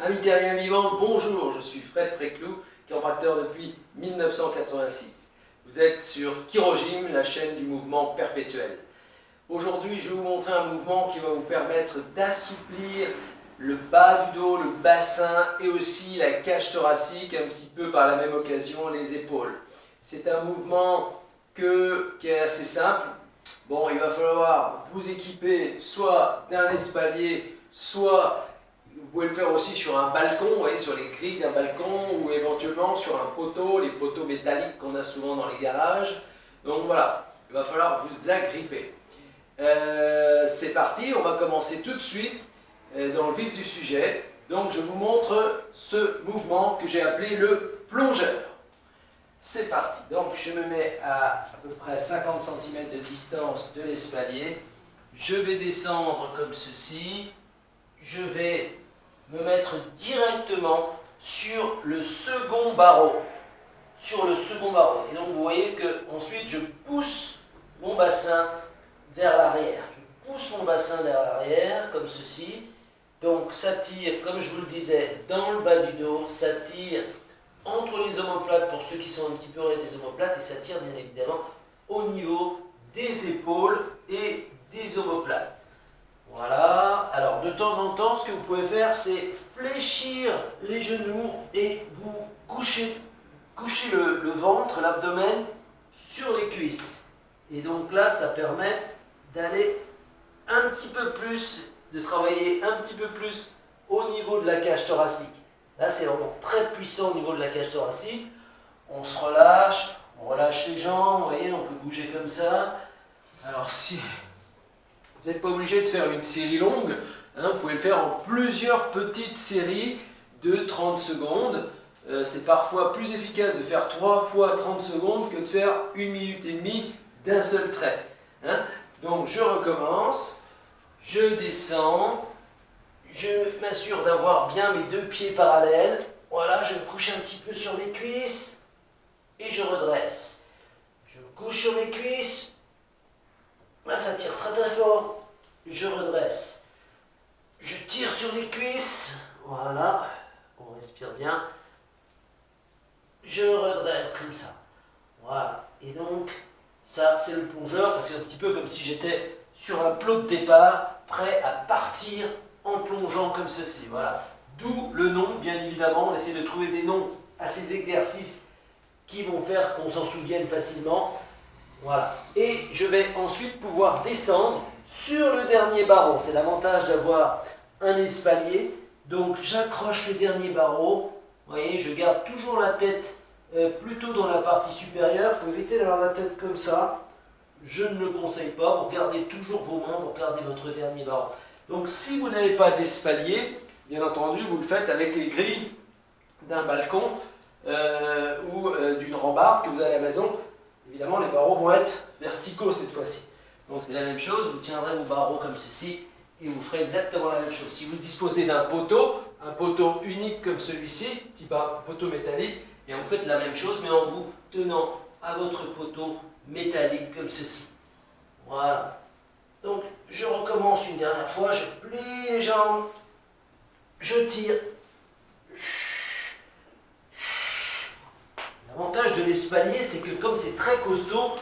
Amis terriens vivants, bonjour, je suis Fred Préclou, chiropracteur depuis 1986. Vous êtes sur Chirogym, la chaîne du mouvement perpétuel. Aujourd'hui, je vais vous montrer un mouvement qui va vous permettre d'assouplir le bas du dos, le bassin et aussi la cage thoracique, un petit peu par la même occasion les épaules. C'est un mouvement qui est assez simple. Bon, il va falloir vous équiper soit d'un espalier, soit vous pouvez le faire aussi sur un balcon, vous voyez, sur les grilles d'un balcon ou éventuellement sur un poteau, les poteaux métalliques qu'on a souvent dans les garages. Donc voilà, il va falloir vous agripper. C'est parti, on va commencer tout de suite dans le vif du sujet. Donc je vous montre ce mouvement que j'ai appelé le plongeur. C'est parti, donc je me mets à peu près 50 cm de distance de l'espalier. Je vais descendre comme ceci. Je vais me mettre directement sur le second barreau. Et donc vous voyez que ensuite je pousse mon bassin vers l'arrière. Je pousse mon bassin vers l'arrière comme ceci. Donc ça tire, comme je vous le disais, dans le bas du dos, ça tire entre les omoplates pour ceux qui sont un petit peu orientés omoplates et ça tire bien évidemment au niveau des épaules et des omoplates. Voilà, alors de temps en temps, ce que vous pouvez faire, c'est fléchir les genoux et vous coucher le ventre, l'abdomen sur les cuisses. Et donc là, ça permet d'aller un petit peu plus, de travailler un petit peu plus au niveau de la cage thoracique. Là, c'est vraiment très puissant au niveau de la cage thoracique. On se relâche, on relâche les jambes, vous voyez, on peut bouger comme ça. Alors si vous n'êtes pas obligé de faire une série longue, hein, vous pouvez le faire en plusieurs petites séries de 30 secondes. C'est parfois plus efficace de faire 3 fois 30 secondes que de faire 1 minute et demie d'un seul trait. Hein. Donc je recommence, je descends, je m'assure d'avoir bien mes deux pieds parallèles. Voilà, je me couche un petit peu sur mes cuisses et je redresse. Je me couche sur mes cuisses. Là, ça tire très très fort. Je redresse. Je tire sur les cuisses. Voilà. On respire bien. Je redresse comme ça. Voilà. Et donc, ça, c'est le plongeur. C'est un petit peu comme si j'étais sur un plot de départ, prêt à partir en plongeant comme ceci. Voilà. D'où le nom, bien évidemment. On essaie de trouver des noms à ces exercices qui vont faire qu'on s'en souvienne facilement. Voilà, et je vais ensuite pouvoir descendre sur le dernier barreau. C'est l'avantage d'avoir un espalier. Donc j'accroche le dernier barreau. Vous voyez, je garde toujours la tête plutôt dans la partie supérieure. Il faut éviter d'avoir la tête comme ça. Je ne le conseille pas. Vous gardez toujours vos mains pour garder votre dernier barreau. Donc si vous n'avez pas d'espalier, bien entendu, vous le faites avec les grilles d'un balcon ou d'une rambarde que vous avez à la maison. Évidemment, les barreaux vont être verticaux cette fois-ci. Donc c'est la même chose, vous tiendrez vos barreaux comme ceci et vous ferez exactement la même chose. Si vous disposez d'un poteau, un poteau unique comme celui-ci, type poteau métallique, et vous faites la même chose mais en vous tenant à votre poteau métallique comme ceci. Voilà. Donc je recommence une dernière fois, je plie les jambes, je tire. L'avantage de l'espalier, c'est que comme c'est très costaud,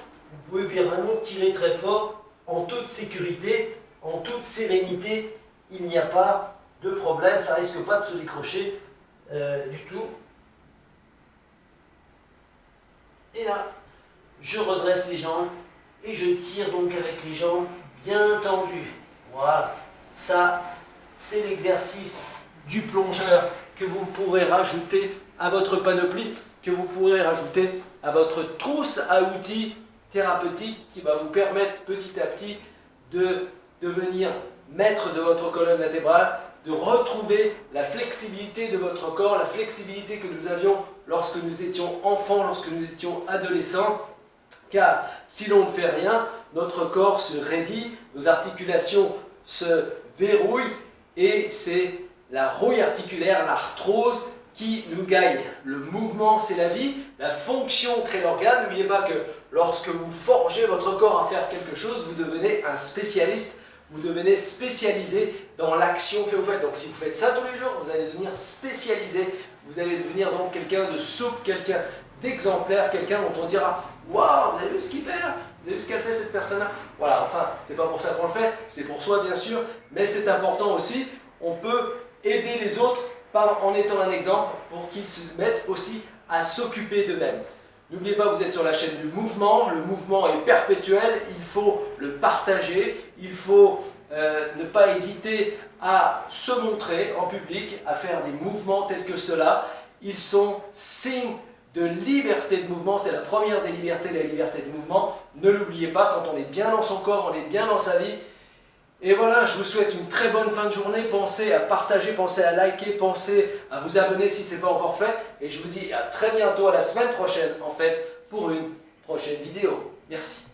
vous pouvez vraiment tirer très fort en toute sécurité, en toute sérénité. Il n'y a pas de problème, ça ne risque pas de se décrocher du tout. Et là, je redresse les jambes et je tire donc avec les jambes bien tendues. Voilà, ça c'est l'exercice du plongeur que vous pourrez rajouter à votre panoplie, que vous pourrez rajouter à votre trousse à outils thérapeutique qui va vous permettre petit à petit de devenir maître de votre colonne vertébrale, de retrouver la flexibilité de votre corps, la flexibilité que nous avions lorsque nous étions enfants, lorsque nous étions adolescents. Car si l'on ne fait rien, notre corps se raidit, nos articulations se verrouillent et c'est la rouille articulaire, l'arthrose qui nous gagne. Le mouvement, c'est la vie, la fonction crée l'organe. N'oubliez pas que lorsque vous forgez votre corps à faire quelque chose, vous devenez un spécialiste, vous devenez spécialisé dans l'action que vous faites. Donc si vous faites ça tous les jours, vous allez devenir spécialisé, vous allez devenir donc quelqu'un de souple, quelqu'un d'exemplaire, quelqu'un dont on dira « Waouh, vous avez vu ce qu'il fait là? Vous avez vu ce qu'elle fait cette personne-là » Voilà, enfin, c'est pas pour ça qu'on le fait, c'est pour soi bien sûr, mais c'est important aussi, on peut aider les autres en étant un exemple pour qu'ils se mettent aussi à s'occuper d'eux-mêmes. N'oubliez pas, vous êtes sur la chaîne du mouvement, le mouvement est perpétuel, il faut le partager, il faut ne pas hésiter à se montrer en public, à faire des mouvements tels que ceux-là. Ils sont signes de liberté de mouvement, c'est la première des libertés, la liberté de mouvement. Ne l'oubliez pas, quand on est bien dans son corps, on est bien dans sa vie. Et voilà, je vous souhaite une très bonne fin de journée. Pensez à partager, pensez à liker, pensez à vous abonner si ce n'est pas encore fait. Et je vous dis à très bientôt, à la semaine prochaine en fait, pour une prochaine vidéo. Merci.